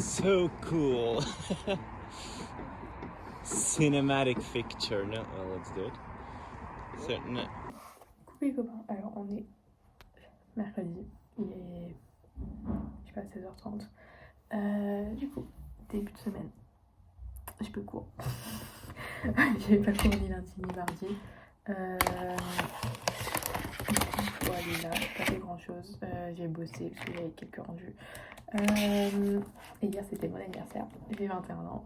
So cool. Cinematic picture. No, well, let's do it. Certain. Coucou les copains, alors on est mercredi, il est, je sais pas, 16h30. Du coup, début de semaine, j'ai peu cours. J'avais pas cours ni lundi ni mardi. Pour aller là, j'ai pas fait grand chose. J'ai bossé parce que j'avais quelques rendus. Et hier c'était mon anniversaire, j'ai 21 ans.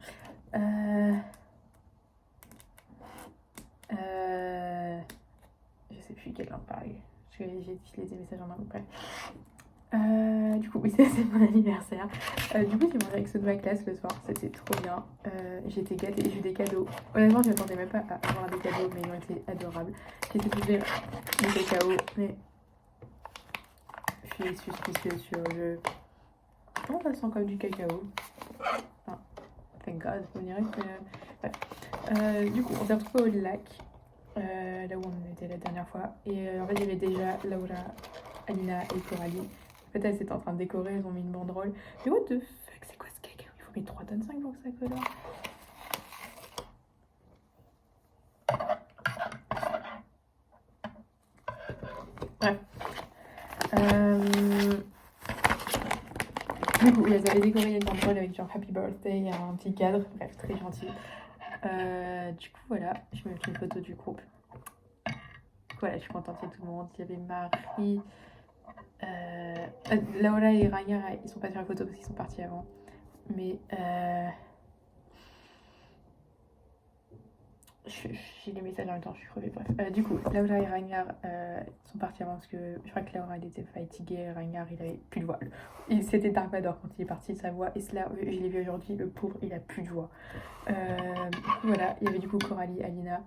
Je sais plus quelle langue parler. J'ai filé des messages en anglais. Bref. Du coup, oui, c'est mon anniversaire. Du coup, j'ai mangé avec ceux de ma classe le soir. C'était trop bien. J'ai été gâtée. J'ai eu des cadeaux. Honnêtement, je m'attendais même pas à avoir des cadeaux, mais ils ont été adorables. J'ai essayé d'ouvrir le cacao, mais je suis suspicieuse sur le. Non, ça sent comme du cacao. Ah, thank God, on dirait que. Bref. Du coup, on s'est retrouvés au lac. Là où on était la dernière fois. Et en fait, il y avait déjà Laura, Alina et Coralie. En fait, elles étaient en train de décorer, elles ont mis une banderole. Mais what the fuck, c'est quoi ce cacao? Il faut mettre 3,5 tonnes pour que ça colore. Bref. Du coup, elles avaient décoré une banderole avec genre Happy Birthday et un petit cadre. Bref, très gentil. Du coup, voilà, je me mets une photo du groupe. Voilà, je suis contente de tout le monde. Il y avait Marie. Laura et Ragnar, ils sont pas sur la photo parce qu'ils sont partis avant. Mais j'ai les messages en même temps, je suis crevée. Bref, du coup, Laura et Ragnar sont partis avant parce que je crois que Laura elle était fatiguée, Ragnar il avait plus de voix. C'était Dark Vador quand il est parti, sa voix. Et cela, je l'ai vu aujourd'hui, le pauvre il a plus de voix. Voilà, il y avait du coup Coralie, Alina,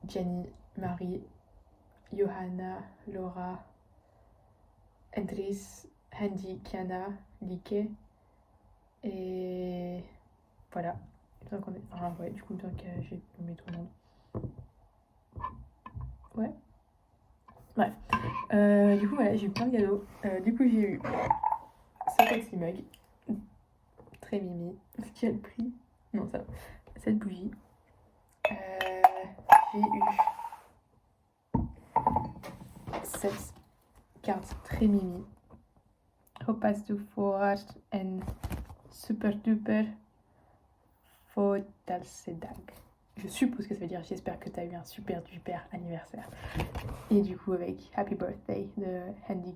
Jenny, Marie, Johanna, Laura, Andris, Handy, Kiana, Like. Et voilà. Donc on est. Ah ouais, du coup, donc j'ai nommé tout le monde. Ouais. Bref. Du coup, voilà, j'ai eu plein de cadeaux. Du coup, j'ai eu ce taxi mug. Très mimi. Ce qui a le prix. Non, ça va. Cette bougie. J'ai eu cette carte très mimi. Hoppas du får en super duper fotalsedag. Je suppose que ça veut dire j'espère que tu as eu un super duper anniversaire. Et du coup avec Happy Birthday de Handy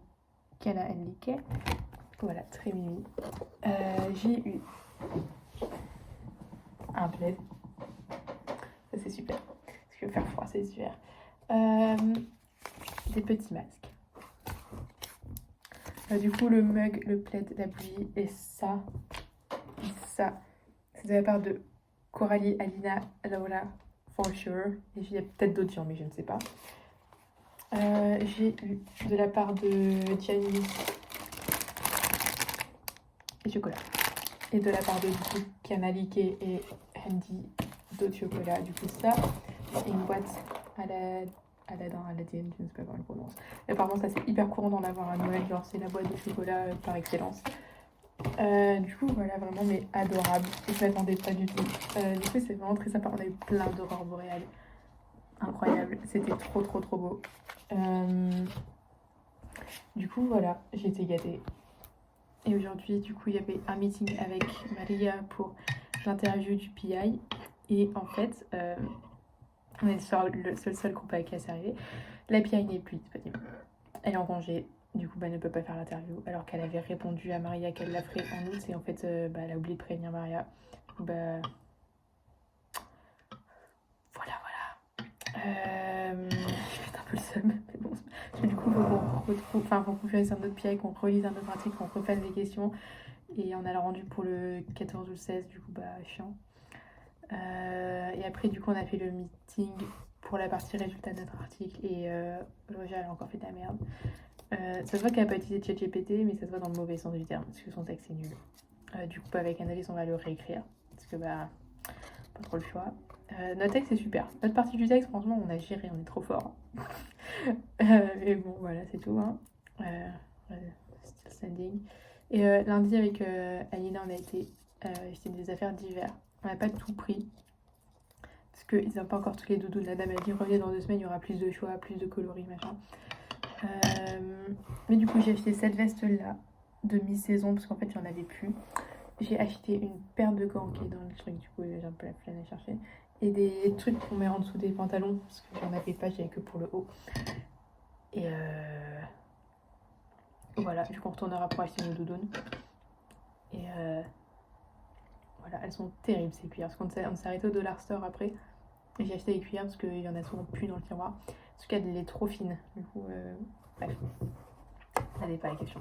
Kiana Like. Voilà, très mimi. J'ai eu un plaid. Ça c'est super. Parce que faire froid c'est super. Des petits masques. Du coup le mug, le plaid, la bougie et ça. C'est de la part de Coralie, Alina, Laura, for sure. Et il y a peut-être d'autres gens, mais je ne sais pas. J'ai eu de la part de Gianni et chocolat. Et de la part de Kanalike et Handy d'autres chocolats. Du coup, ça, et une boîte à la Aladdin, je ne sais pas comment on le prononce. Et apparemment, ça c'est hyper courant d'en avoir à Noël. Genre, c'est la boîte de chocolat par excellence. Du coup, voilà, vraiment, mais adorable. Je ne m'attendais pas du tout. Du coup, c'est vraiment très sympa. On a eu plein d'aurores boréales. Incroyable. C'était trop, trop, trop beau. Du coup, voilà, j'ai été gâtée. Et aujourd'hui, du coup, il y avait un meeting avec Maria pour l'interview du PI. Et en fait, on est le seul groupe avec qui elle s'est arrivée. La PI n'est plus disponible. Elle est en congé. Du coup, elle ne peut pas faire l'interview. Alors qu'elle avait répondu à Maria qu'elle la ferait en août. Et en fait, elle a oublié de prévenir Maria. Du coup, voilà. Je vais un peu le seum. Mais bon, parce que du coup, faut qu'on fasse un autre PI, qu'on relise un autre article, qu'on refasse des questions. Et on a le rendu pour le 14 ou le 16, du coup, chiant. Et après, du coup, on a fait le meeting pour la partie résultat de notre article. Et Roger, elle a encore fait de la merde. Ça se voit qu'elle n'a pas utilisé ChatGPT, mais ça se voit dans le mauvais sens du terme, parce que son texte est nul. Du coup, avec Annalise, on va le réécrire, parce que pas trop le choix. Notre texte est super. Notre partie du texte, franchement, on a géré, on est trop fort. Et bon, voilà, c'est tout. Still standing. Et lundi, avec Alina, on a été acheter des affaires d'hiver. On n'a pas tout pris. Parce qu'ils n'ont pas encore tous les doudous. La dame a dit revenez dans 2 semaines, il y aura plus de choix, plus de coloris, machin. Mais du coup, j'ai acheté cette veste-là de mi-saison parce qu'en fait, j'en avais plus. J'ai acheté une paire de gants qui est dans le truc, du coup, j'ai un peu la flemme à chercher. Et des trucs qu'on met en dessous des pantalons parce que j'en avais pas, j'avais que pour le haut. Et voilà, du coup, on retournera pour acheter nos doudounes. Et voilà, elles sont terribles ces cuillères. Parce qu'on s'est arrêté au Dollar Store après. Et j'ai acheté des cuillères parce qu'il y en a souvent plus dans le tiroir. Parce qu'elle est trop fine. Du coup, bref. Ça n'est pas la question.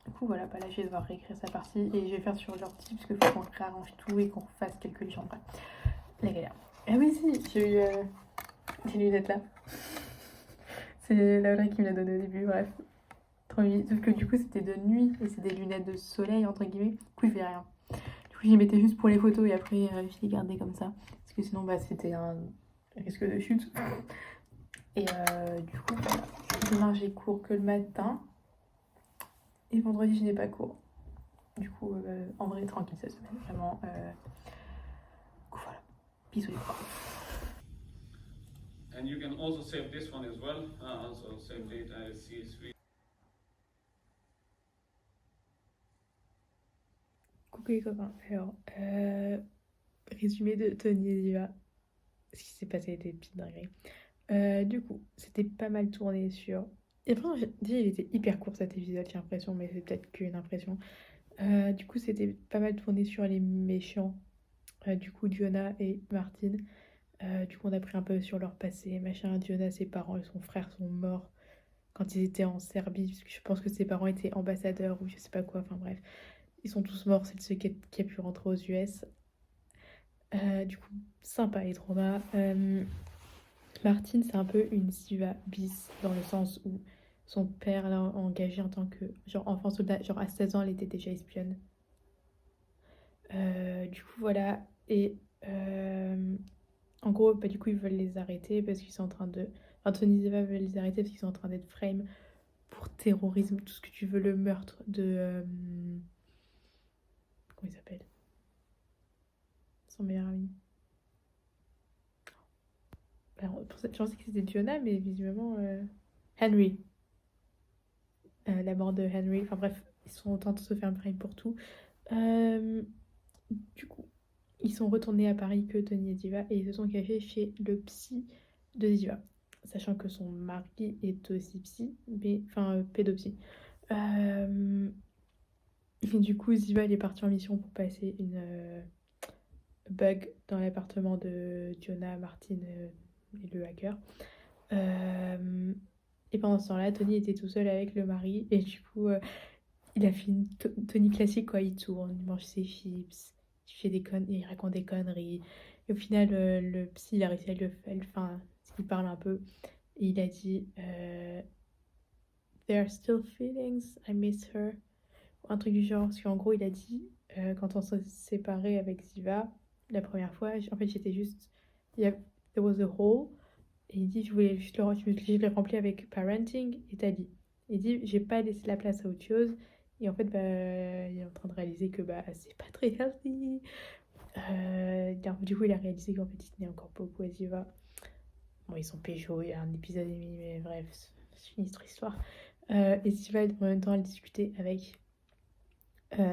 Du coup, voilà, bah là, je vais devoir réécrire sa partie. Et je vais faire sur l'ortie parce qu'il faut qu'on réarrange tout et qu'on fasse quelques légendes. Bref, la galère. Ah oui, si, j'ai eu des lunettes là. C'est la vraie qui me l'a donné au début, bref. Trop mignon. Sauf que du coup, c'était de nuit et c'est des lunettes de soleil, entre guillemets. Du coup, il fait rien. Du coup, j'y mettais juste pour les photos et après, je les gardais comme ça. Parce que sinon, bah, c'était un risque de chute. Et du coup, voilà. Demain, j'ai cours que le matin. Et vendredi, je n'ai pas cours. Du coup, en vrai, tranquille cette semaine. Vraiment. Du coup, voilà. Bisous les profs. And you can also save this one as well. Also same date as CSV. Coucou les copains. Alors, résumé de Tony et Diva. Ce qui s'est passé était une petite dinguerie. Du coup, c'était pas mal tourné sur. Et vraiment, déjà, il était hyper court cet épisode, j'ai l'impression, mais c'est peut-être qu'une impression. Du coup, c'était pas mal tourné sur les méchants. Du coup, Diona et Martine. Du coup, on a pris un peu sur leur passé, machin. Diona, ses parents et son frère sont morts quand ils étaient en Serbie, parce que je pense que ses parents étaient ambassadeurs ou je sais pas quoi, enfin bref. Ils sont tous morts, c'est le seul qui a pu rentrer aux US. Du coup, sympa les traumas. Martine, c'est un peu une Siva bis dans le sens où son père l'a engagée en tant que genre enfant soldat, genre à 16 ans, elle était déjà espionne. Du coup, voilà. Et en gros, bah, du coup, ils veulent les arrêter parce qu'ils sont en train de. Enfin, Tony Zeva veut les arrêter parce qu'ils sont en train d'être frame pour terrorisme, tout ce que tu veux, le meurtre de. Comment il s'appelle? Son meilleur ami. Alors, je pensais que c'était Diona, mais visiblement. Henry. La mort de Henry. Enfin bref, ils sont en train de se faire un frame pour tout. Du coup, ils sont retournés à Paris que Tony et Diva et ils se sont cachés chez le psy de Diva. Sachant que son mari est aussi psy, mais enfin pédopsie. Et du coup, Ziva elle est partie en mission pour passer une bug dans l'appartement de Diona, Martine et le hacker. Et pendant ce temps-là, Tony était tout seul avec le mari et du coup, il a fait une Tony classique quoi. Il tourne, il mange ses chips, il raconte des conneries. Et au final, le psy, il a réussi à enfin, il parle un peu. Et il a dit There are still feelings, I miss her. Un truc du genre. Parce qu'en gros, il a dit quand on s'est séparés avec Ziva, la première fois, en fait, j'étais juste. There was a hole. Et il dit je voulais juste je l'ai rempli avec parenting et Tali. Il dit j'ai pas laissé la place à autre chose. Et en fait, bah, il est en train de réaliser que bah, c'est pas très healthy. Du coup, il a réalisé qu'en fait, il tenait encore beaucoup à Ziva. Bon, ils sont pécho, il y a un épisode et demi, mais bref, c'est une autre histoire. Et Ziva, en même temps, elle discutait avec. Comment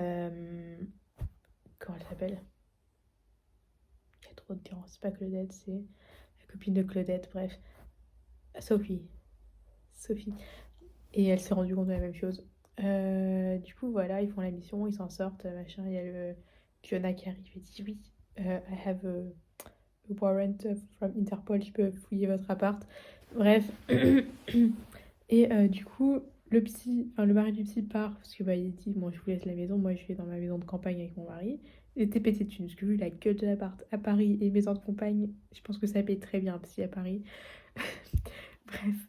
elle s'appelle? Il y a trop de différences. C'est pas Claudette, c'est la copine de Claudette, bref. Sophie. Et elle s'est rendue compte de la même chose. Du coup, voilà, ils font la mission, ils s'en sortent, machin. Il y a le Fiona qui arrive et dit oui, I have a warrant from Interpol, je peux fouiller votre appart. Bref. Et du coup, le mari du psy part parce que bah, il dit moi je vous laisse la maison, moi je vais dans ma maison de campagne avec mon mari. Il était pété de thunes parce que vu la gueule de l'appart à Paris et maison de campagne, je pense que ça paye très bien un psy à Paris. Bref.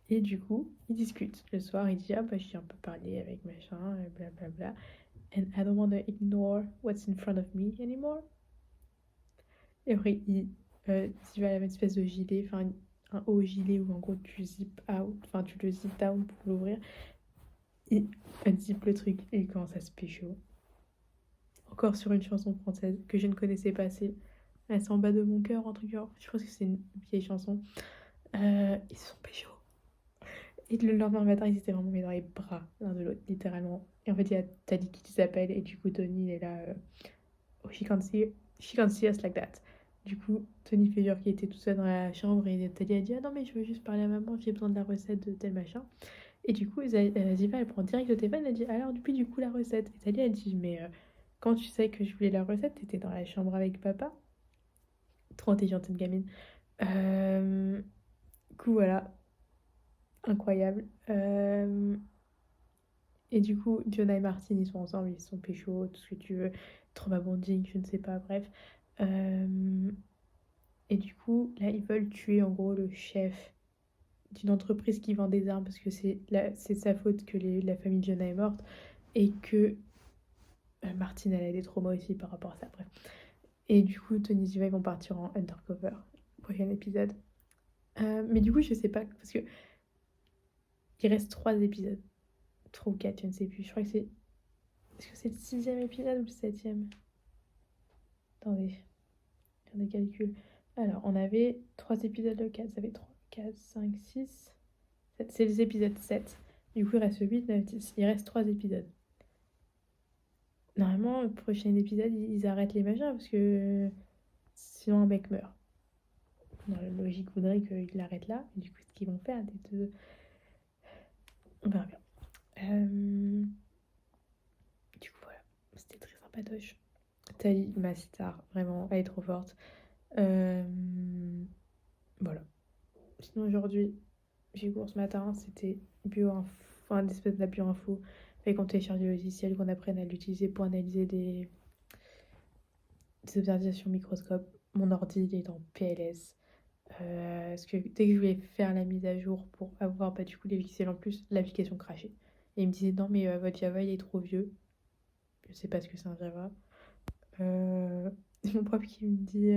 Et du coup, ils discutent. Le soir, il dit ah bah j'ai un peu parlé avec machin, blablabla. And I don't want to ignore what's in front of me anymore. Et après, il va à une espèce de gilet, enfin un haut gilet où en gros tu zip out, enfin tu le zip down pour l'ouvrir. Et elle zip le truc et il commence à se pécho. Encore sur une chanson française que je ne connaissais pas assez. C'est en bas de mon cœur, un truc genre. Je pense que c'est une vieille chanson. Ils se sont pécho. Et le lendemain matin, ils étaient vraiment mis dans les bras l'un de l'autre, littéralement. Et en fait, il y a Tali qui s'appelle et du coup, Tony, il est là. Oh, she can't see us like that. Du coup, Tony fait genre qu'il était tout seul dans la chambre et Tali a dit ah non, mais je veux juste parler à maman, j'ai besoin de la recette de tel machin. Et du coup, Ziva, elle prend direct le téléphone, elle dit alors, depuis du coup, la recette. Et Tali, elle dit mais quand tu sais que je voulais la recette, t'étais dans la chambre avec papa. Trop intelligente cette gamine. Du coup, voilà. Incroyable. Et du coup, Jonah et Martin, ils sont ensemble, ils sont pécho, tout ce que tu veux. Trauma bonding, je ne sais pas, bref. Et du coup, là, ils veulent tuer en gros le chef d'une entreprise qui vend des armes parce que c'est de sa faute que la famille de Jonah est morte et que Martin, elle a des traumas aussi par rapport à ça, bref. Et du coup, Tony et Ziva, ils vont partir en undercover, prochain épisode. Mais du coup, je sais pas, parce que il reste 3 épisodes. 3 ou 4, je ne sais plus. Je crois que c'est... Est-ce que c'est le 6e épisode ou le 7e? Attendez, faire des calculs. Alors, on avait 3 épisodes de 4. Ça fait 3, 4, 5, 6, 7. C'est les épisodes 7. Du coup, il reste 8, 9, 10. Il reste 3 épisodes. Normalement, le prochain épisode, ils arrêtent les machins parce que sinon un mec meurt. Dans la logique voudrait qu'ils l'arrêtent là. Et du coup, ce qu'ils vont faire, des deux... On verra bien. Du coup, voilà. C'était très sympatoche. Tali, ma star, vraiment, elle est trop forte. Voilà. Sinon, aujourd'hui, j'ai cours ce matin, c'était bio-info, enfin, une espèce de la bio-info. Fait qu'on télécharge le logiciel, qu'on apprenne à l'utiliser pour analyser des observations microscope. Mon ordi, il est en PLS. Parce que dès que je voulais faire la mise à jour pour avoir du coup les pixels en plus, l'application crachait. Et il me disait non mais votre Java il est trop vieux. Je sais pas ce que c'est un Java. Mon prof qui me dit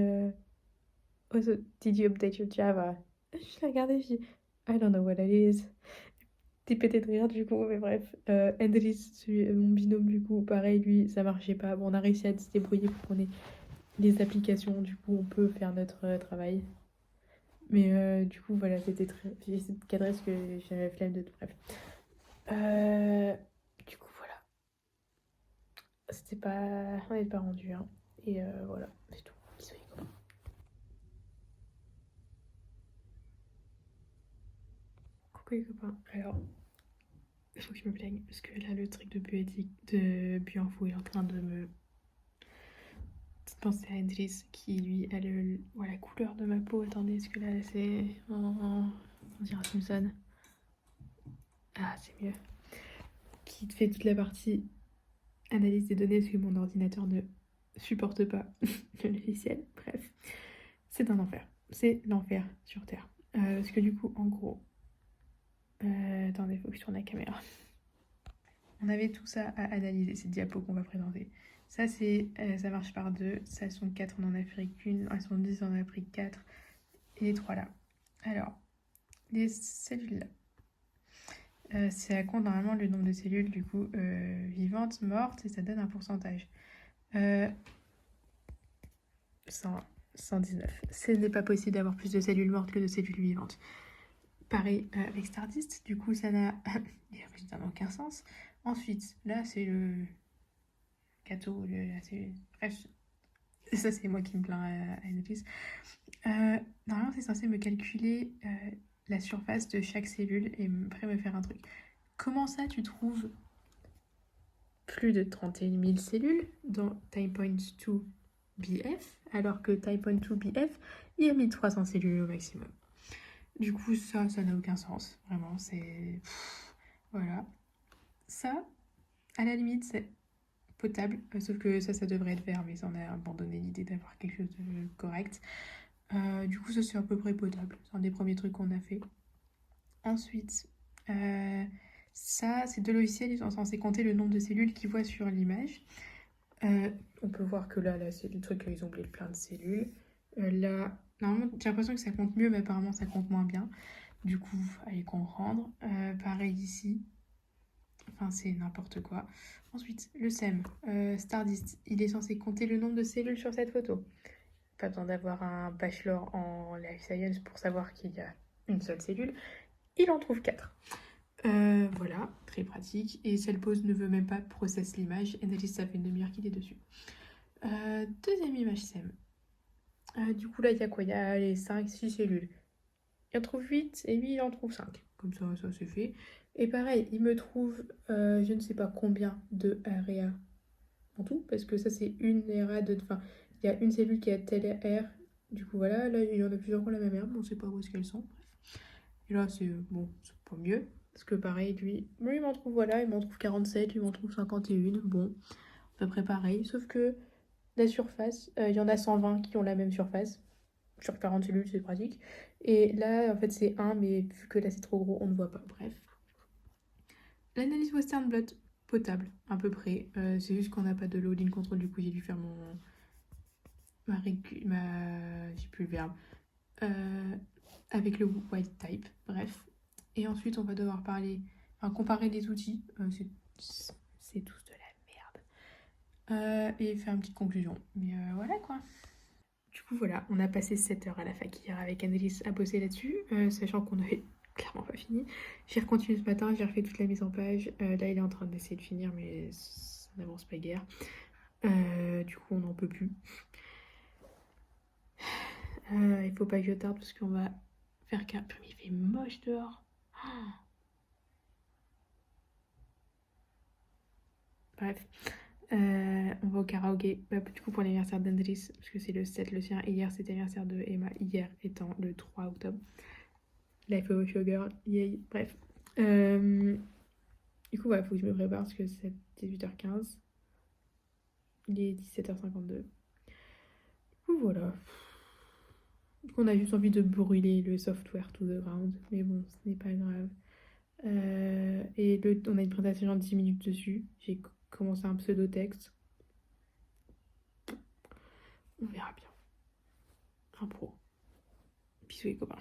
oh, so did you update your Java? Je l'ai regardé, je dis I don't know what it is. T'es pété de rire du coup, mais bref. Andris, mon binôme du coup, pareil, lui, ça marchait pas. Bon, on a réussi à se débrouiller pour qu'on ait les applications, du coup, on peut faire notre travail. Mais du coup, voilà, c'était très. J'ai essayé de cadrer parce que j'avais la flemme de tout. Bref. Du coup, voilà. C'était pas. On n'est pas rendu, hein. Et voilà, c'est tout. Bisous les copains. Coucou les copains. Alors, il faut que je me plaigne parce que là, le truc de bioéthique, de bioinfo est en train de me. Penser à Andris qui lui a la couleur de ma peau. Attendez, est-ce que là c'est. On dirait Simpson. Ah, c'est mieux. Qui fait toute la partie analyse des données parce que mon ordinateur ne supporte pas le logiciel. Bref, c'est un enfer. C'est l'enfer sur Terre. Parce que du coup, en gros. Attendez, il faut que je tourne la caméra. On avait tout ça à analyser, ces diapos qu'on va présenter. Ça, ça marche par 2. Ça, sont 4, on en a pris qu'une. Elles sont 10, on en a pris 4. Et les 3 là. Alors, les cellules là. Ça compte normalement le nombre de cellules du coup vivantes, mortes, et ça donne un pourcentage. 119. Ce n'est pas possible d'avoir plus de cellules mortes que de cellules vivantes. Pareil avec Stardust, du coup ça n'a aucun sens. Ensuite, là c'est le gâteau, bref, ça c'est moi qui me plains à Enedis. Normalement c'est censé me calculer la surface de chaque cellule et après me faire un truc. Comment ça tu trouves plus de 31 000 cellules dans Time.2 BF alors que Time.2 BF il y a 1300 cellules au maximum? Du coup ça n'a aucun sens, vraiment c'est... Voilà. Ça, à la limite c'est potable, sauf que ça devrait être vert, mais ça on a abandonné l'idée d'avoir quelque chose de correct. Du coup ça c'est à peu près potable, c'est un des premiers trucs qu'on a fait. Ensuite, ça, ces deux logiciels, ils sont censés compter le nombre de cellules qu'ils voient sur l'image. On peut voir que là c'est le truc qu'ils ont oublié plein de cellules. Là, Normalement, j'ai l'impression que ça compte mieux, mais apparemment, ça compte moins bien. Du coup, allez comprendre. Pareil ici. Enfin, c'est n'importe quoi. Ensuite, le SEM, Stardist, il est censé compter le nombre de cellules sur cette photo. Pas besoin d'avoir un bachelor en life science pour savoir qu'il y a une seule cellule. Il en trouve 4. Voilà, très pratique. Et celle pose ne veut même pas process l'image. Analyse, ça fait une demi-heure qu'il est dessus. Deuxième image SEM. Du coup, là, il y a quoi? Il y a les 5, 6 cellules. Il en trouve 8 et lui, il en trouve 5. Comme ça c'est fait. Et pareil, il me trouve je ne sais pas combien de RA en tout, parce que ça, c'est une RA de. Enfin, il y a une cellule qui a telle R. Du coup, voilà, là, il y en a plusieurs qui ont la même R, mais on ne sait pas où est-ce qu'elles sont. Bref. Et là, c'est bon, c'est pas mieux. Parce que pareil, lui, il m'en trouve, voilà, il m'en trouve 47, lui, il m'en trouve 51. Bon, à peu près pareil. Sauf que la surface, il y en a 120 qui ont la même surface. Sur 40 cellules, c'est pratique. Et là, en fait, c'est 1, mais vu que là, c'est trop gros, on ne voit pas. Bref. L'analyse Western Blot, potable, à peu près. C'est juste qu'on n'a pas de loading control, du coup, j'ai dû faire j'ai plus le verbe. Avec le wild type, bref. Et ensuite, on va devoir comparer les outils. C'est tous de la merde. Et faire une petite conclusion. Mais voilà, quoi. Du coup, voilà, on a passé 7 heures à la fac hier avec Annelise à bosser là-dessus, sachant qu'on avait clairement pas fini. J'ai recontinué ce matin, j'ai refait toute la mise en page. Là, il est en train d'essayer de finir, mais ça n'avance pas guère. Du coup, on n'en peut plus. Il faut pas que je tarde parce qu'on va faire qu'un. Il fait moche dehors. Bref. On va au karaoké, du coup pour l'anniversaire d'Andris, parce que c'est le 7 le sien, et hier c'était l'anniversaire de Emma, hier étant le 3 octobre. Life of a Showgirl, yay, bref. Du coup, il faut que je me prépare parce que c'est 18h15. Il est 17h52. Du coup, voilà. On a juste envie de brûler le software to the ground, mais bon, ce n'est pas grave. Et on a une présentation de 10 minutes dessus. J'ai commencé un pseudo-texte. On verra bien. Impro. Bisous les copains.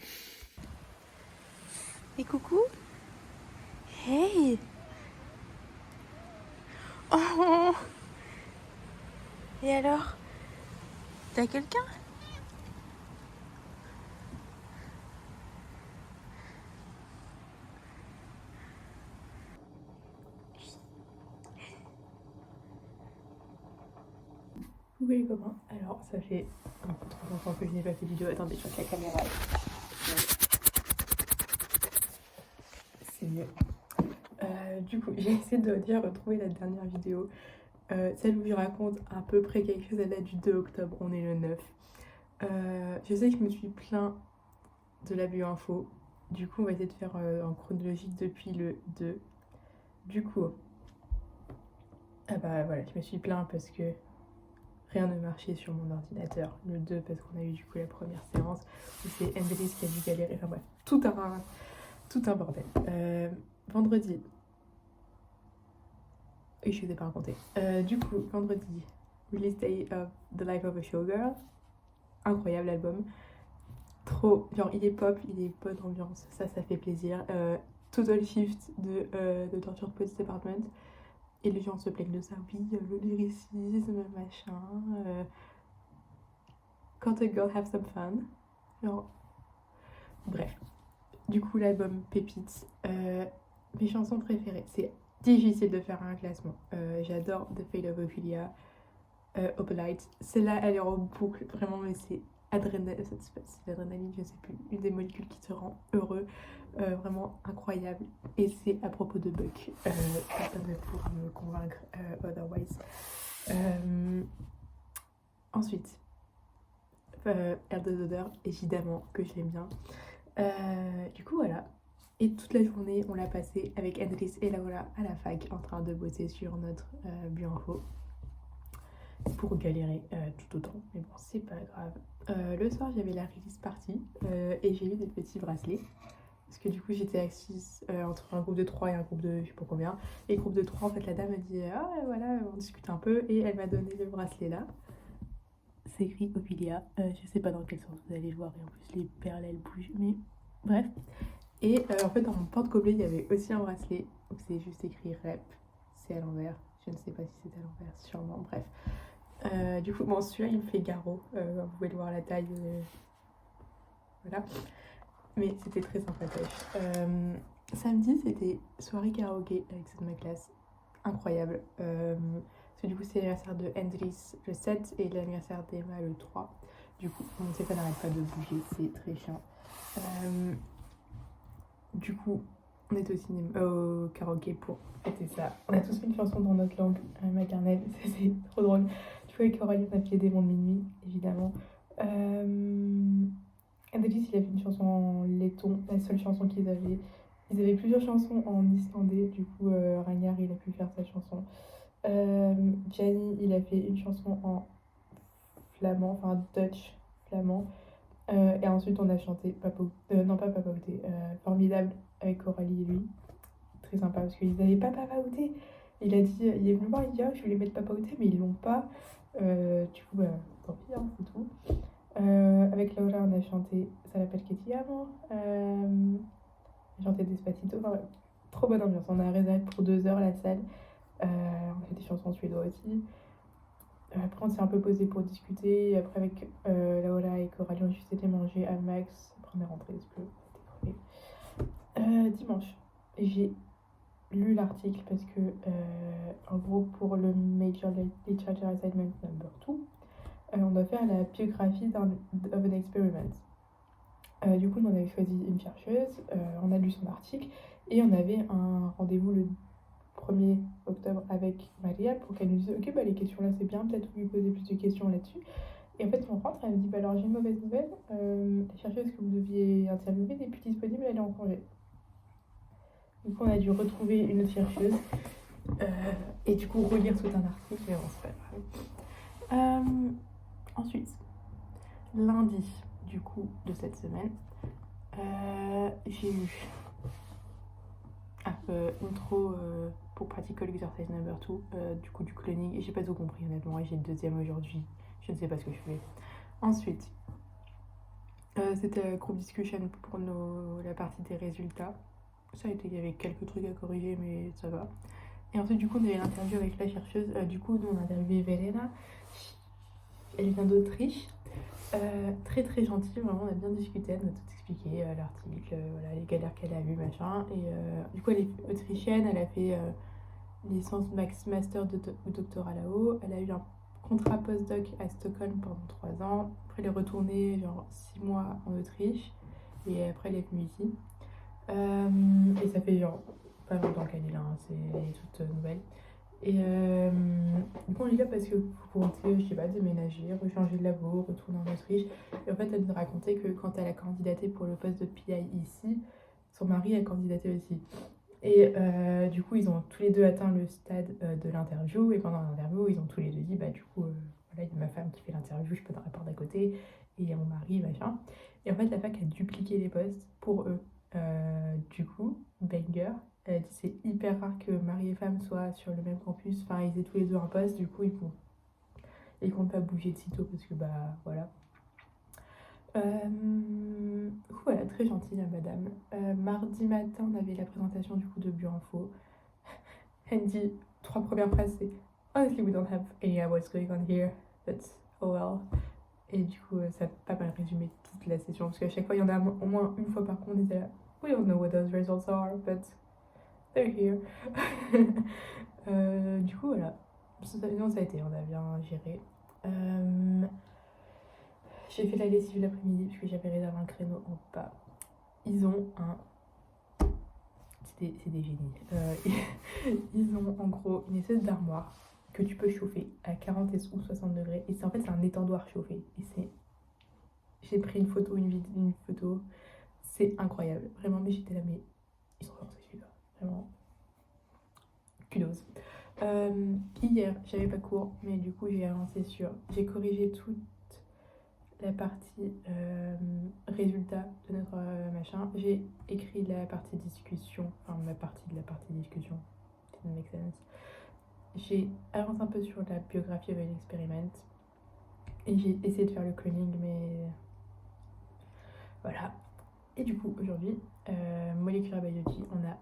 Et coucou. Hey. Oh. Et alors? T'as quelqu'un? Coucou les copains. Alors, ça fait un peu trop longtemps que je n'ai pas fait de vidéo. Attendez, je vois que la caméra c'est mieux. Du coup, j'ai essayé de dire retrouver la dernière vidéo. Celle où je raconte à peu près quelque chose, elle date du 2 octobre, on est le 9. Je sais que je me suis plaint de la bio-info. Du coup, on va essayer de faire en chronologique depuis le 2. Du coup, ah bah voilà, je me suis plaint parce que rien ne marchait sur mon ordinateur. Le 2 parce qu'on a eu du coup la première séance où c'est Andris qui a dû galérer. Enfin bref, tout un bordel. Vendredi. Et je ne vous ai pas raconté. Du coup, vendredi, release day of The Life of a Showgirl. Incroyable album. Trop, genre il est pop, il est bonne ambiance, ça fait plaisir. Total Shift de Torture Police Department. Et les gens se plaignent de ça, oui, le lyricisme, machin. Can't a girl have some fun? Genre, bref. Du coup, l'album Pépites. Mes chansons préférées, c'est difficile de faire un classement. J'adore The Fate of Ophelia, Opalite. Celle-là, elle est en boucle, vraiment, mais c'est l'adrénaline, je sais plus, une des molécules qui te rend heureux, vraiment incroyable. Et c'est à propos de Buck, personne ne pourra me convaincre otherwise. Ensuite, Air de Odeur, évidemment que je l'aime bien. Du coup, voilà. Et toute la journée, on l'a passé avec Andris et Laura à la fac en train de bosser sur notre bio-info pour galérer tout autant. Mais bon, c'est pas grave. Le soir, j'avais la release party et j'ai eu des petits bracelets. Parce que du coup, j'étais assise entre un groupe de 3 et un groupe de je sais pas combien. Et groupe de 3, en fait, la dame a dit ah voilà, on discute un peu. Et elle m'a donné le bracelet là. c'est écrit Ophelia. Je sais pas dans quel sens vous allez le voir, et en plus les perles elles bougent, mais bref. Et en fait, dans mon porte-gobelet, il y avait aussi un bracelet où c'est juste écrit Rep. C'est à l'envers. Je ne sais pas si c'est à l'envers, sûrement. Bref. Du coup, bon, celui-là, il me fait garrot. Vous pouvez le voir à la taille. Voilà. Mais c'était très sympatoche. Samedi, c'était soirée karaoké avec ceux de ma classe. Incroyable. Parce que du coup, c'est l'anniversaire de Hendris le 7 et l'anniversaire d'Emma le 3. Du coup, mon téléphone n'arrête pas de bouger, c'est très chiant. Du coup, on est au karaoké pour fêter ça. On a tous fait une chanson dans notre langue maternelle, c'est trop drôle. Du coup, avec Coralie, on a fait Démons de minuit, évidemment. Hendris, il a fait une chanson en letton, la seule chanson qu'ils avaient. Ils avaient plusieurs chansons en islandais, du coup, Ragnar, il a pu faire sa chanson. Gianni, il a fait une chanson en flamand, enfin Dutch flamand. Et ensuite, on a chanté non pas Papaouté, Formidable avec Coralie et lui. Très sympa parce qu'ils n'avaient pas Papaouté. Il a dit, il est venu voir, il dit, je voulais mettre Papaouté, mais ils l'ont pas. Du coup, bah, tant pis, hein, c'est tout. Avec Laura, on a chanté Ça l'appelle Katie Amo. On a chanté Despacito. Enfin, ouais, trop bonne ambiance. On a réservé pour 2 heures la salle. On a fait des chansons suédoises aussi. Après, on s'est un peu posé pour discuter. Et après, avec Laura et Coralie, on a juste été manger à Max. Après, on est rentré parce que c'était crevé. Dimanche, j'ai lu l'article parce que, en gros, pour le Major Literature Assignment Number 2, on doit faire la biographie of an experiment. Du coup, on avait choisi une chercheuse, on a lu son article et on avait un rendez-vous le 1er octobre avec Maria pour qu'elle nous dise ok, bah les questions là c'est bien, peut-être vous lui posez plus de questions là-dessus. Et en fait, on rentre, elle me dit bah alors j'ai une mauvaise nouvelle, la chercheuse que vous deviez interviewer n'est plus disponible, elle est en congé. Du coup, on a dû retrouver une autre chercheuse et du coup relire tout un article, mais bon, c'est pas grave. Ensuite, lundi du coup de cette semaine, j'ai eu intro pour Practical Exercise Number 2, du coup du cloning, et j'ai pas tout compris honnêtement, et j'ai le deuxième aujourd'hui, je ne sais pas ce que je fais. Ensuite, c'était group discussion pour la partie des résultats. Ça a été, il y avait quelques trucs à corriger, mais ça va. Et ensuite, du coup, on avait l'interview avec la chercheuse. Du coup, nous, on a interviewé Verena. Elle vient d'Autriche. Très très gentille, vraiment, on a bien discuté, elle m'a tout expliqué, l'article, voilà, les galères qu'elle a eues, machin. Et du coup, elle est autrichienne, elle a fait licence master ou doctorat là-haut. Elle a eu un contrat postdoc à Stockholm pendant 3 ans. Après, elle est retournée genre 6 mois en Autriche. Et après, elle est venue ici. Et ça fait genre pas longtemps qu'elle est là, hein, elle est toute nouvelle. Et du coup, on y va parce que vous comptez, je sais pas, déménager, rechanger de labo, retourner en Autriche. Et en fait, elle nous racontait que quand elle a candidaté pour le poste de PI ici, son mari a candidaté aussi. Et du coup, ils ont tous les deux atteint le stade de l'interview. Et pendant l'interview, ils ont tous les deux dit, bah du coup, voilà, il y a ma femme qui fait l'interview, je peux dans la porte d'à côté. Et il y a mon mari, machin. Et en fait, la fac a dupliqué les postes pour eux. Du coup, banger. Elle dit c'est hyper rare que mari et femme soient sur le même campus. Enfin, ils aient tous les deux un poste. Du coup, ils comptent pas bouger de sitôt parce que, bah, voilà. Voilà, très gentille la madame. Mardi matin, on avait la présentation du coup de Bioinfo. Elle dit 3 premières phrases, c'est honestly, we don't have any idea what's going on here, but oh well. Et du coup, ça a pas mal résumé toute la session parce qu'à chaque fois, il y en a au moins une fois par contre, on était là. We don't know what those results are, but they're here. Du coup, voilà. Non, ça a été, on a bien géré. J'ai fait la lessive l'après-midi parce que j'avais réservé un créneau en bas. Ils ont un... C'est des génies. Ils ont en gros une espèce d'armoire que tu peux chauffer à 40 ou 60 degrés. Et c'est en fait c'est un étendoir chauffé. Et c'est... J'ai pris une photo, une photo. C'est incroyable. Vraiment, mais j'étais là, mais ils sont forts, celui-là. Vraiment. Kudos. Hier, j'avais pas cours, mais du coup, j'ai avancé sur... J'ai corrigé toute la partie résultat de notre machin. J'ai écrit la partie discussion, enfin ma partie de la partie discussion. Didn't make sense. J'ai avancé un peu sur la biographie of an experiment. Et j'ai essayé de faire le cloning, mais voilà. Et du coup, aujourd'hui, Molecular Biology, on a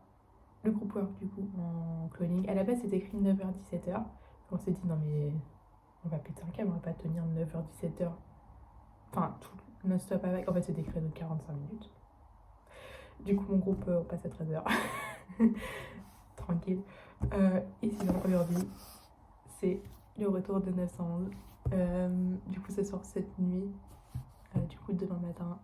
le groupe work du coup en cloning. À la base, c'était écrit 9h-17h. On s'est dit, non mais on va péter un câble, on va pas tenir 9h-17h. Enfin, tout non-stop avec. En fait, c'est des créneaux de 45 minutes. Du coup, mon groupe, on passe à 13h. Tranquille. Et sinon, aujourd'hui, c'est le retour de 911. Du coup, ça sort cette nuit. Du coup, demain matin.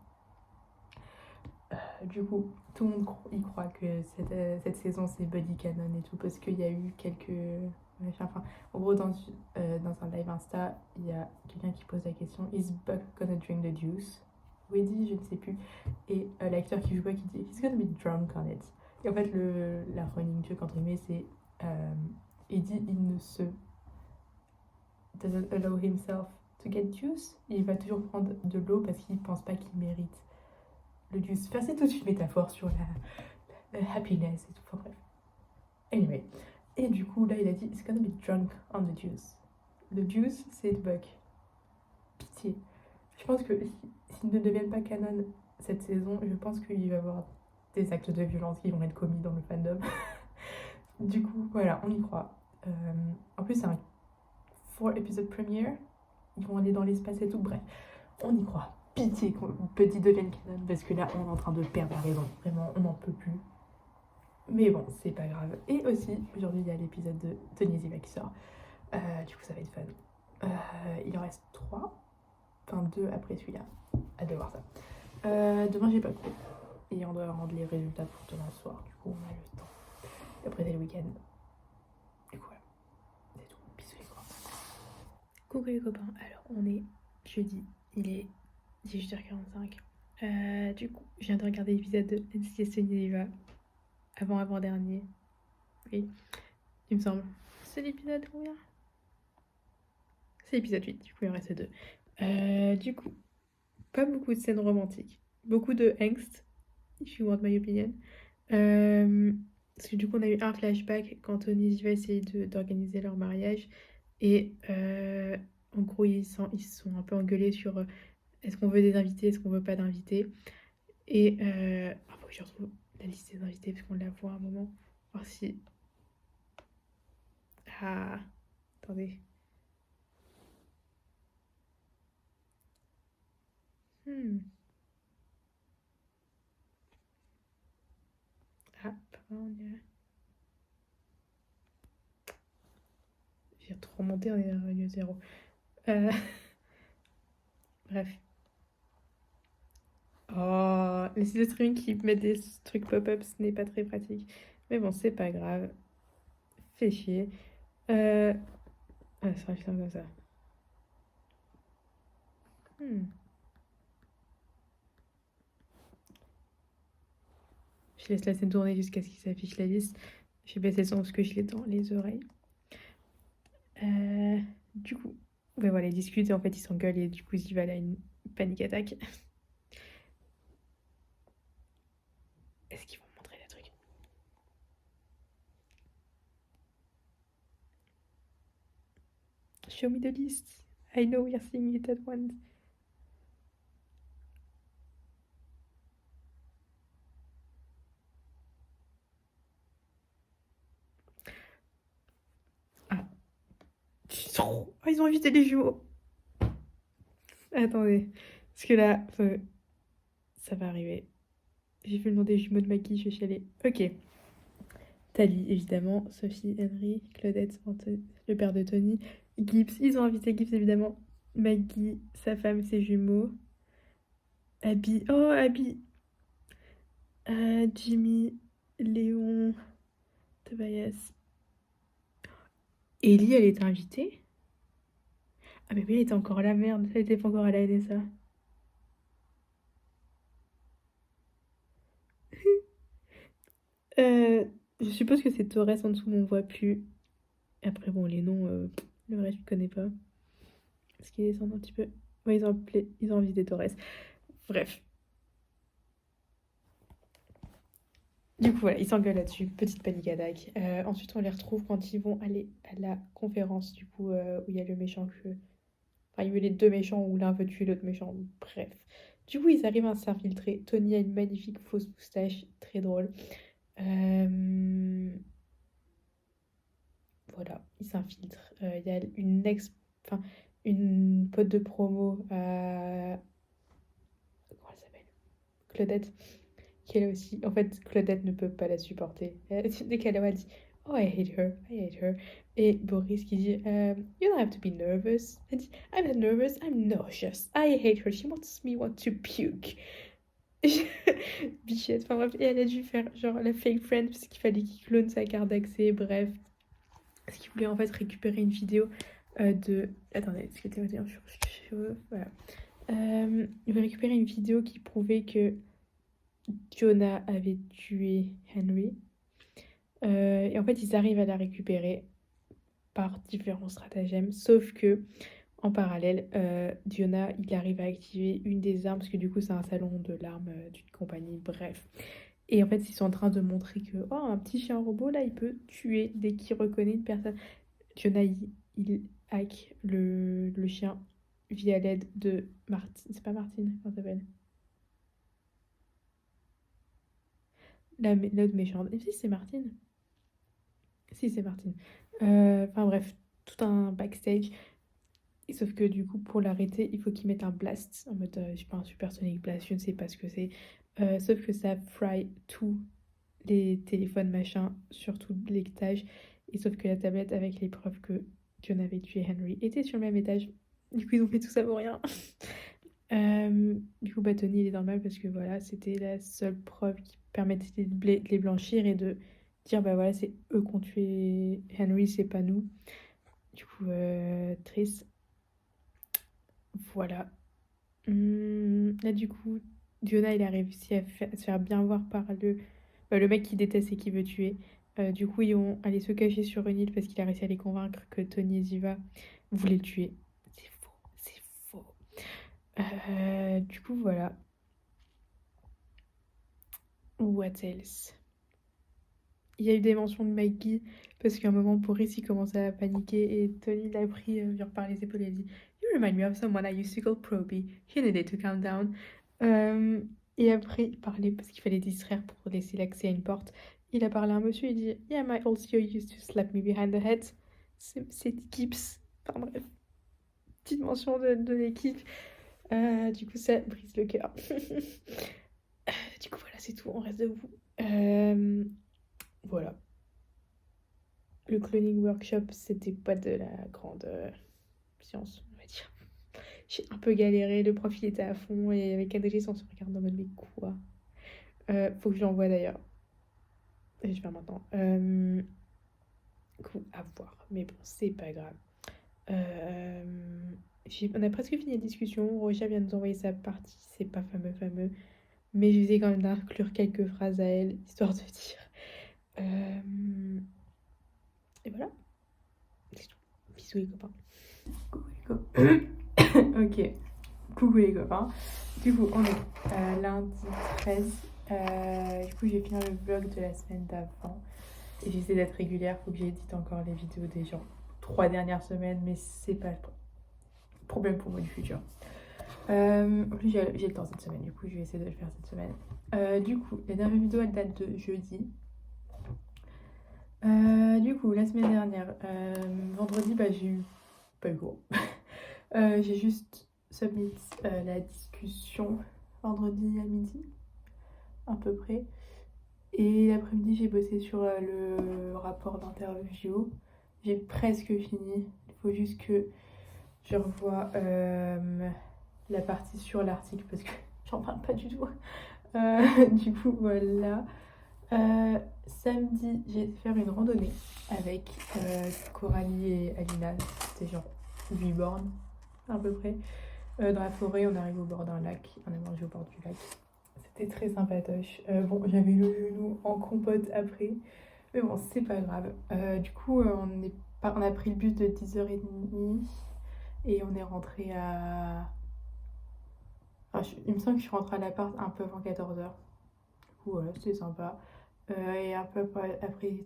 Du coup, tout le monde y croit que cette saison c'est Buddy Cannon et tout, parce qu'il y a eu quelques. Enfin, en gros, dans un live Insta, il y a quelqu'un qui pose la question: Is Buck gonna drink the juice? Ou Eddie, je ne sais plus. Et l'acteur qui joue Buck, il dit: He's gonna be drunk on it. Et en fait, la running joke entre guillemets, c'est Eddie, il ne se doesn't allow himself to get juice. Il va toujours prendre de l'eau parce qu'il pense pas qu'il mérite le juice. Enfin, c'est toute une métaphore sur la happiness et tout. Enfin, bref. Anyway. Et du coup, là, il a dit It's gonna be drunk on the juice. Le juice, c'est le Buck. Pitié. Je pense que s'ils ne deviennent pas canon cette saison, je pense qu'il va y avoir des actes de violence qui vont être commis dans le fandom. Du coup, voilà, on y croit. En plus, c'est un 4 épisode premiere. Ils vont aller dans l'espace et tout. Bref, on y croit. Pitié que Buddy devienne canon, parce que là, on est en train de perdre la raison. Vraiment, on n'en peut plus. Mais bon, c'est pas grave. Et aussi, aujourd'hui, il y a l'épisode de Tony Ziva qui sort. Du coup, ça va être fun. Il en reste 3. Enfin, 2 après celui-là. Hâte de voir ça. Demain, j'ai pas cours. Et on doit rendre les résultats pour demain soir. Du coup, on a le temps. Et après, c'est le week-end. Du coup, voilà. C'est tout. Bisous les copains. Coucou les copains. Alors, on est jeudi. Il est 18h45. Du coup, je viens de regarder l'épisode de NCIS Tony Ziva. Avant-dernier. Oui, il me semble. C'est l'épisode combien? C'est l'épisode 8, du coup il en reste 2. Du coup, pas beaucoup de scènes romantiques. Beaucoup de angst, if you want my opinion. Parce que du coup on a eu un flashback quand Tony et Ziva essayaient d'organiser leur mariage. Et en gros ils se sont un peu engueulés sur est-ce qu'on veut des invités, est-ce qu'on veut pas d'invités. Et faut que je retrouve la liste des invités parce qu'on la voit à un moment. Voir si... Ah, attendez. Ah, pardon, j'ai trop monté, on est à lieu 0. Bref. Oh, les sites de streaming qui mettent des trucs pop-up, ce n'est pas très pratique. Mais bon, c'est pas grave. Fait chier. Ah, ça sera putain comme ça. Je laisse la scène tourner jusqu'à ce qu'il s'affiche la liste. Je vais baisser le son parce que je l'ai dans les oreilles. Du coup, ben voilà, ils discutent et en fait ils s'engueulent et du coup Ziva a une panique attaque. Est-ce qu'ils vont montrer le truc? Show me the list. I know we are seeing it at once. Oh, ils ont invité les jumeaux. Attendez. Parce que là, ça va arriver. J'ai vu le nom des jumeaux de Maggie, je vais chialer. Ok. Tali, évidemment. Sophie, Henry, Claudette, le père de Tony. Gibbs, ils ont invité Gibbs, évidemment. Maggie, sa femme, ses jumeaux. Abby. Oh, Abby. Jimmy, Léon, Tobias. Ellie, elle était invitée? Ah mais oui, elle était encore là, merde. Elle était pas encore à la NSA. Je suppose que c'est Torres en dessous, mais on voit plus. Après, bon, les noms, le reste, je connais pas. Parce qu'ils descendent un petit peu. Ouais, ils ont invité Torres. Bref. Du coup, voilà, ils s'engueulent là-dessus. Petite panique attaque. Ensuite, on les retrouve quand ils vont aller à la conférence, du coup, où il y a le méchant que... Enfin, il veut les deux méchants ou l'un veut tuer l'autre méchant. Bref. Du coup, ils arrivent à s'infiltrer. Tony a une magnifique fausse moustache, très drôle. Voilà, il s'infiltre. Il y a enfin, une pote de promo, comment elle s'appelle? Claudette, qui est là aussi. En fait, Claudette ne peut pas la supporter. Dès qu'elle la voit, elle dit Oh, I hate her, I hate her. Et Boris qui dit You don't have to be nervous. Elle dit I'm not nervous, I'm nauseous. I hate her, she wants me want to puke. Bichette, enfin bref, et elle a dû faire genre la fake friend parce qu'il fallait qu'il clone sa carte d'accès, bref. Parce qu'il voulait en fait récupérer une vidéo de. Attendez, est-ce que t'es voilà. Il voulait récupérer une vidéo qui prouvait que Jonah avait tué Henry. Et en fait, ils arrivent à la récupérer par différents stratagèmes, sauf que en parallèle, Jonah, il arrive à activer une des armes, parce que du coup, c'est un salon de l'arme d'une compagnie, bref. Et en fait, ils sont en train de montrer que, oh, un petit chien robot, là, il peut tuer dès qu'il reconnaît une personne. Jonah, il hack le chien via l'aide de Martine. C'est pas Martine, comment ça s'appelle? L'autre méchante. Et si, c'est Martine. Si, c'est Martine. Enfin bref, tout un backstage. Et sauf que du coup, pour l'arrêter, il faut qu'il mette un blast. En mode, je sais pas, un supersonic blast, je ne sais pas ce que c'est. Sauf que ça fry tous les téléphones machin sur tout l'étage. Et sauf que la tablette avec les preuves que John avait tué Henry était sur le même étage. Du coup, ils ont fait tout ça pour rien. Du coup, bah, Tony, il est normal parce que voilà, c'était la seule preuve qui permettait de les blanchir et de dire, bah voilà, c'est eux qui ont tué Henry, c'est pas nous. Du coup, triste. Voilà. Là, du coup, Diona, il a réussi à se faire bien voir par le mec qui déteste et qui veut tuer. Du coup, ils vont aller se cacher sur une île parce qu'il a réussi à les convaincre que Tony et Ziva voulaient le tuer. C'est faux, c'est faux. Du coup, voilà. What else? Il y a eu des mentions de Maggie parce qu'à un moment, Boris il commençait à paniquer et Tony l'a pris genre par les épaules et a dit You remind me of someone I used to call Proby. He needed to calm down. Et après, il parlait parce qu'il fallait distraire pour laisser l'accès à une porte. Il a parlé à un monsieur, il dit Yeah, my old CEO used to slap me behind the head. C'est Gibbs. Enfin bref, petite mention de l'équipe. Du coup, ça brise le cœur. Du coup, voilà, c'est tout. On reste debout. Voilà. Le cloning workshop, c'était pas de la grande science, on va dire. J'ai un peu galéré, le prof il était à fond et avec Adrien on se regarde en mode mais quoi? Faut que je l'envoie d'ailleurs. Je vais faire maintenant. Du coup, à voir. Mais bon, c'est pas grave. On a presque fini la discussion. Rocha vient de nous envoyer sa partie. C'est pas fameux. Mais j'essaie quand même d'inclure quelques phrases à elle, histoire de dire. Et voilà. C'est tout. Bisous les copains. Coucou les copains. Ok. Coucou les copains. Du coup, on est lundi 13. Du coup, j'ai fini le vlog de la semaine d'avant. Et j'essaie d'être régulière. Faut que j'édite encore les vidéos des gens 3 dernières semaines. Mais c'est pas le problème pour moi du futur. En plus, j'ai le temps cette semaine. Du coup, je vais essayer de le faire cette semaine. Du coup, la dernière vidéo, elle date de jeudi. Du coup, la semaine dernière, vendredi, bah, j'ai eu pas eu cours. J'ai juste submit la discussion vendredi à midi, à peu près. Et l'après-midi, j'ai bossé sur le rapport d'interview. J'ai presque fini. Il faut juste que je revoie la partie sur l'article parce que j'en parle pas du tout. Du coup, voilà. Samedi, j'ai été faire une randonnée avec Coralie et Alina. C'était genre 8 bornes à peu près. Dans la forêt, on arrive au bord d'un lac. On a mangé au bord du lac. C'était très sympatoche. Bon, j'avais le genou en compote après. Mais bon, c'est pas grave. Du coup, on a pris le bus de 10h30 et on est rentré à... Enfin, il me semble que je suis rentrée à l'appart un peu avant 14h. Du coup, voilà, c'était sympa. Et un peu après,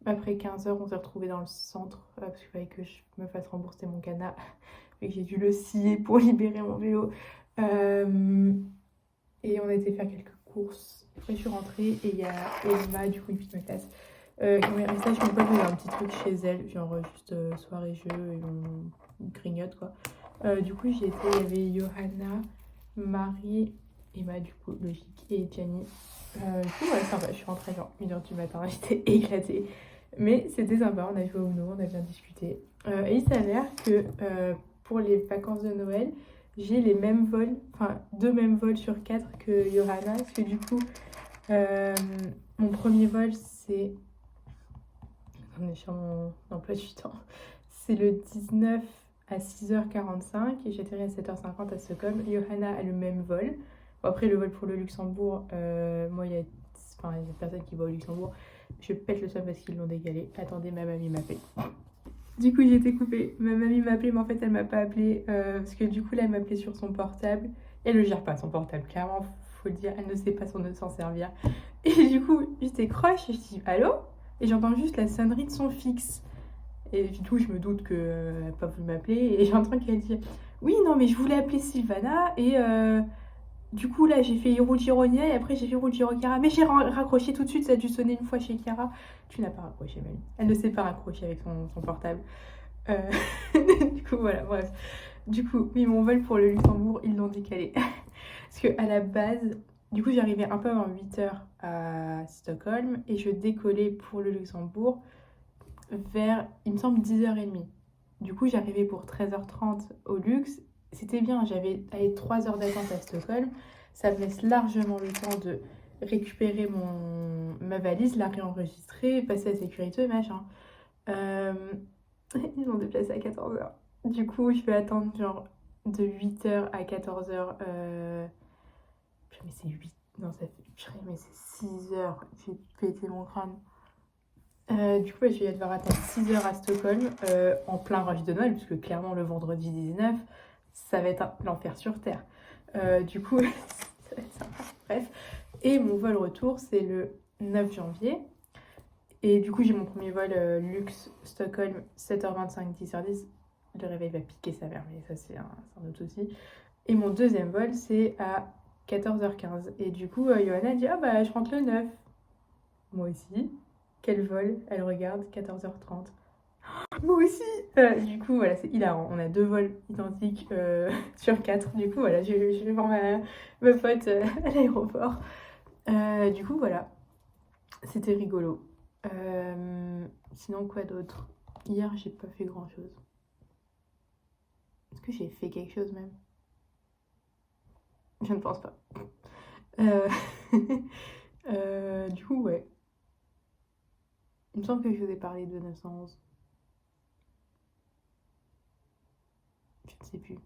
Après 15h, on s'est retrouvés dans le centre parce qu'il fallait que je me fasse rembourser mon canard et que j'ai dû le scier pour libérer mon vélo. Et on a été faire quelques courses. Après, je suis rentrée et il y a Emma, du coup, une fille de ma classe, qui m'a resté avec mon pote, on a un petit truc chez elle, genre juste soirée jeu et on grignote quoi. Du coup, j'y étais, il y avait Johanna, Marie, Emma, du coup, logique, et Gianni. Du coup, ouais, sympa, je suis rentrée genre 1h du matin, j'étais éclatée. Mais c'était sympa, on a joué au Uno, on a bien discuté. Et il s'avère que pour les vacances de Noël, j'ai les mêmes vols, enfin 2 mêmes vols sur 4 que Johanna, parce que du coup, mon premier vol c'est. Attendez, je suis sur mon emploi du temps. C'est le 19 à 6h45 et j'atterris à 7h50 à Stockholm. Johanna a le même vol. Bon, après, le vol pour le Luxembourg, moi, il y a personne qui va au Luxembourg. Je pète le seum parce qu'ils l'ont décalé. Attendez, ma mamie m'appelle. Du coup, j'ai été coupée. Ma mamie m'a appelé, mais en fait, elle m'a pas appelé parce que du coup, là, elle m'appelait sur son portable. Elle ne gère pas son portable, clairement, faut le dire. Elle ne sait pas s'en servir. Et du coup, je décroche et je dis allô? Et j'entends juste la sonnerie de son fixe. Et du coup, je me doute qu'elle n'a pas voulu m'appeler. Et j'entends qu'elle dit oui, non, mais je voulais appeler Sylvana. Et du coup, là, j'ai fait Hiro Gironia et après, j'ai fait Hiro Giro Chiara. Mais j'ai raccroché tout de suite. Ça a dû sonner une fois chez Chiara. Tu n'as pas raccroché, mamie. Elle ne sait pas raccrocher avec son portable. Du coup, voilà, bref. Du coup, oui, mon vol pour le Luxembourg, ils l'ont décalé. Parce qu'à la base, du coup, j'arrivais un peu avant 8h à Stockholm et je décollais pour le Luxembourg vers, il me semble, 10h30. Du coup, j'arrivais pour 13h30 au Lux. C'était bien, j'avais 3 heures d'attente à Stockholm. Ça me laisse largement le temps de récupérer ma valise, la réenregistrer, passer à la sécurité, machin. Ils m'ont déplacé à 14h. Du coup, je vais attendre genre de 8h à 14h. Mais c'est 8. Non, ça fait. Mais c'est 6h. J'ai pété mon crâne. Du coup, je vais devoir attendre 6h à Stockholm en plein rush de Noël, puisque clairement le vendredi 19, ça va être l'enfer sur Terre. Du coup, ça va être sympa. Bref. Et mon vol retour, c'est le 9 janvier. Et du coup, j'ai mon premier vol luxe Stockholm 7h25, 10h10. Le réveil va piquer sa mère, mais ça, c'est un autre souci. Et mon deuxième vol, c'est à 14h15. Et du coup, Johanna dit ah bah, je rentre le 9. Moi aussi. Quel vol? Elle regarde, 14h30. Moi aussi. Du coup, voilà, c'est hilarant. On a 2 vols identiques sur 4. Du coup, voilà, je vais voir ma pote à l'aéroport. Du coup, voilà. C'était rigolo. Sinon, quoi d'autre? Hier, j'ai pas fait grand chose. Est-ce que j'ai fait quelque chose même? Je ne pense pas. Du coup, ouais. Il me semble que je vous ai parlé de 911. Je ne sais plus.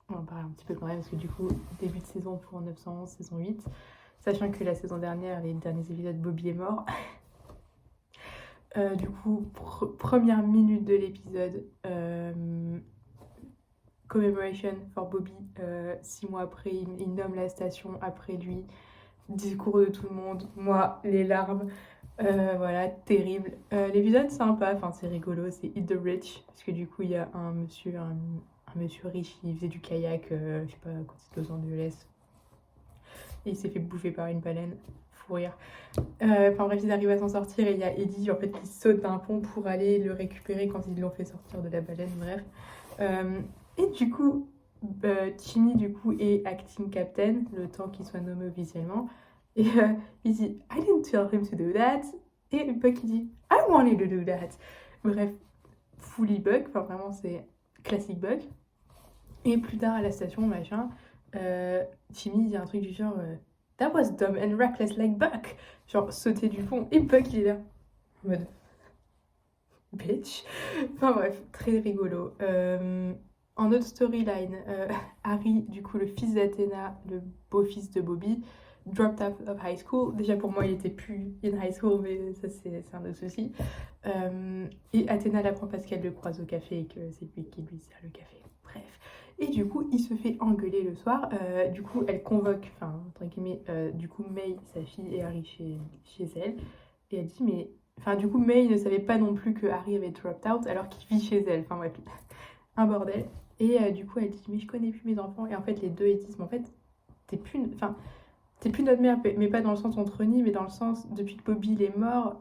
On va en parler un petit peu quand même, parce que du coup, début de saison pour 911, saison 8. Sachant que la saison dernière, les derniers épisodes, Bobby est mort. Du coup, première minute de l'épisode, Commemoration for Bobby. 6 mois après, il nomme la station après lui. Discours de tout le monde. Moi, les larmes. Voilà, terrible. L'épisode sympa, enfin c'est rigolo, c'est Eat the Rich. Parce que du coup, il y a un monsieur riche, il faisait du kayak, je sais pas, quand il était aux Angeles. Et il s'est fait bouffer par une baleine. Fou rire. Enfin bref, ils arrivent à s'en sortir et il y a Eddie en fait qui saute d'un pont pour aller le récupérer quand ils l'ont fait sortir de la baleine, bref. Et du coup, Timmy du coup est acting captain, le temps qu'il soit nommé officiellement. Et il dit I didn't tell him to do that. Et Buck il dit I wanted to do that. Bref, fully Buck, enfin vraiment c'est classique Buck. Et plus tard à la station, machin, Timmy dit un truc du genre That was dumb and reckless like Buck. Genre sauter du pont. Et Buck il est là. En mode bitch. Enfin bref, très rigolo. En autre storyline, Harry, du coup le fils d'Athéna, le beau-fils de Bobby, dropped out of high school. Déjà pour moi il était plus in high school, mais ça c'est un autre souci. Et Athéna l'apprend parce qu'elle le croise au café et que c'est lui qui lui sert le café. Bref. Et du coup il se fait engueuler le soir. Du coup elle convoque, enfin entre guillemets, du coup May, sa fille et Harry chez elle. Et elle dit mais Enfin, du coup, May ne savait pas non plus que Harry avait dropped out alors qu'il vit chez elle. Enfin, bref, un bordel. Et du coup, elle dit, mais je connais plus mes enfants. Et en fait, les deux, ils disent, mais en fait, t'es plus, enfin, t'es plus notre mère, mais pas dans le sens on te renie, mais dans le sens, depuis que Bobby il est mort,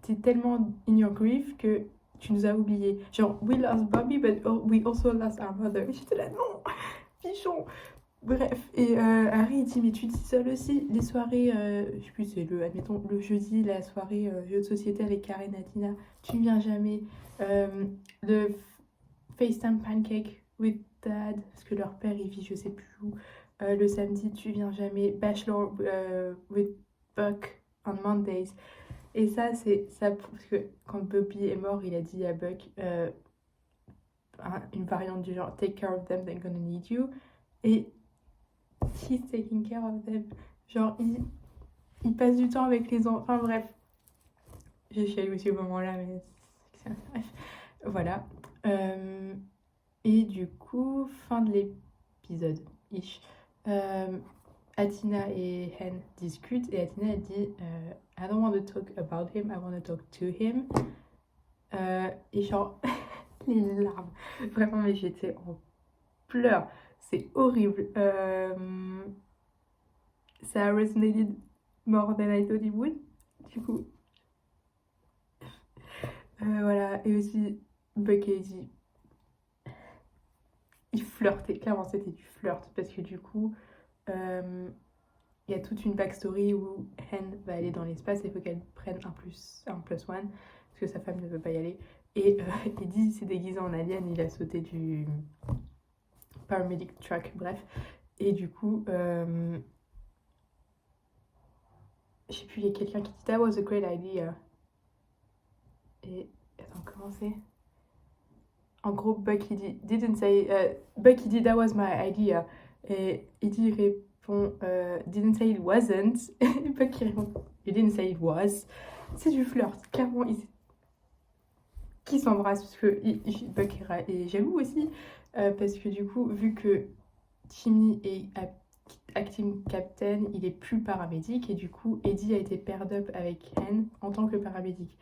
t'es tellement in your grief que tu nous as oubliés. Genre, we lost Bobby, but we also lost our mother. Et j'étais là, non, pichon. Bref, et Harry il dit, mais tu dis seul aussi, les soirées, je sais plus, c'est admettons, le jeudi, la soirée jeu de société avec Karen et Tina, tu viens jamais. Le FaceTime pancake with dad, parce que leur père il vit je sais plus où. Le samedi, tu viens jamais. Bachelor with Buck on Mondays. Et ça, c'est ça parce que quand Bobby est mort, il a dit à Buck une variante du genre take care of them, they're gonna need you. Et he's taking care of them. Genre, il passe du temps avec les enfants. Enfin bref, j'ai chialé aussi au moment-là, mais bref. Voilà. Et du coup, fin de l'épisode. Ish. Athena et Hen discutent et Athena elle dit I don't want to talk about him, I want to talk to him. Et genre, les larmes. Vraiment, mais j'étais en pleurs. C'est horrible. Ça a resonated more than I thought it would. Du coup, voilà. Et aussi, Buck et Eddie, ils flirtaient. Clairement, c'était du flirt parce que du coup, il y a toute une backstory où Hen va aller dans l'espace et il faut qu'elle prenne un plus one parce que sa femme ne veut pas y aller. Et Eddie s'est déguisé en alien, il a sauté du paramedic truck, bref. Et du coup, je sais plus, il y a quelqu'un qui dit That was a great idea. Et attends, comment c'est? En gros, Buck il dit Didn't say. Buck il dit That was my idea. Et Eddie répond Didn't say it wasn't. Et Buck il répond You didn't say it was. C'est du flirt, clairement. Qui s'embrasse parce que Buck est jaloux aussi. Parce que du coup, vu que Timmy est acting captain, il est plus paramédic. Et du coup, Eddie a été paired up avec Hen en tant que paramédic.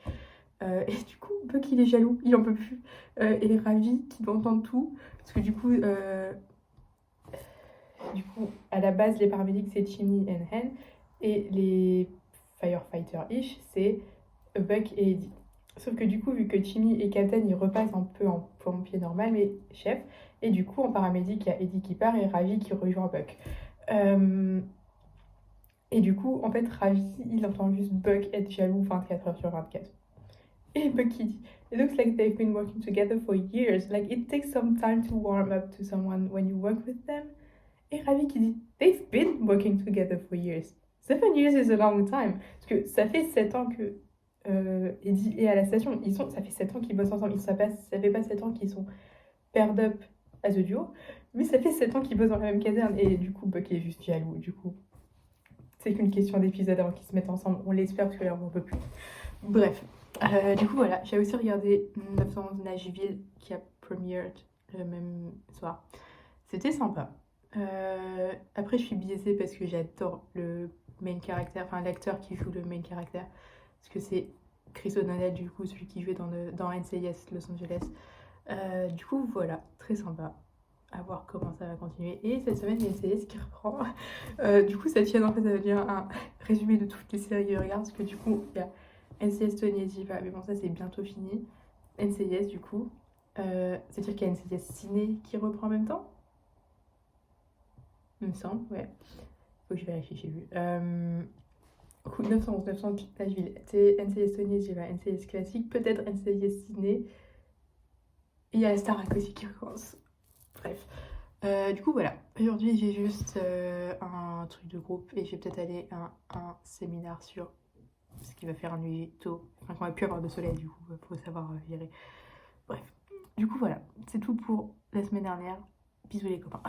Et du coup, Buck il est jaloux, il en peut plus. Il est ravi qu'il entende tout. Parce que du coup, à la base, les paramédics c'est Timmy et Hen. Et les firefighters-ish, c'est Buck et Eddie. Sauf que du coup, vu que Timmy est captain, il repasse un peu en pompier normal, mais chef. Et du coup, en paramédic, il y a Eddie qui part et Ravi qui rejoint Buck. Et du coup, en fait, Ravi, il entend juste Buck être jaloux 24h/24. Et Buck il dit It looks like they've been working together for years. Like, it takes some time to warm up to someone when you work with them. Et Ravi qui dit They've been working together for years. 7 years is a long time. Parce que ça fait 7 ans que Eddie est à la station. Ça fait 7 ans qu'ils bossent ensemble. Ça fait pas 7 ans qu'ils sont paired up as a duo. Mais ça fait 7 ans qu'ils bossent dans la même caserne. Et du coup, Buck est juste jaloux. Du coup, c'est qu'une question d'épisode avant qu'ils se mettent ensemble. On l'espère parce que là, on peut plus. Bref. Du coup, voilà. J'ai aussi regardé 911 Nashville qui a premiered le même soir. C'était sympa. Après, je suis biaisée parce que j'adore le main caractère, enfin l'acteur qui joue le main caractère. Parce que c'est Chris O'Donnell, du coup, celui qui jouait dans NCIS Los Angeles. Du coup, voilà, très sympa. À voir comment ça va continuer. Et cette semaine, il y a NCIS qui reprend. Du coup, cette chaîne, en fait, ça va devenir un résumé de toutes les séries que je regarde. Parce que du coup, il y a NCIS Tony et Diva. Mais bon, ça, c'est bientôt fini. NCIS, du coup. C'est-à-dire qu'il y a NCIS Ciné qui reprend en même temps. Il me semble, ouais. Faut que je vérifie, j'ai vu. 911, 911 Nashville, NCIS Tony, j'ai la NCIS classique, peut-être NCIS Ciné. Et il y a la Starac aussi qui recommence. Bref. Du coup, voilà. Aujourd'hui, j'ai juste un truc de groupe et je vais peut-être aller à un séminaire sur ce qui va faire nuit tôt. Enfin, qu'on va plus avoir de soleil, du coup, faut savoir gérer. Bref. Du coup, voilà. C'est tout pour la semaine dernière. Bisous les copains.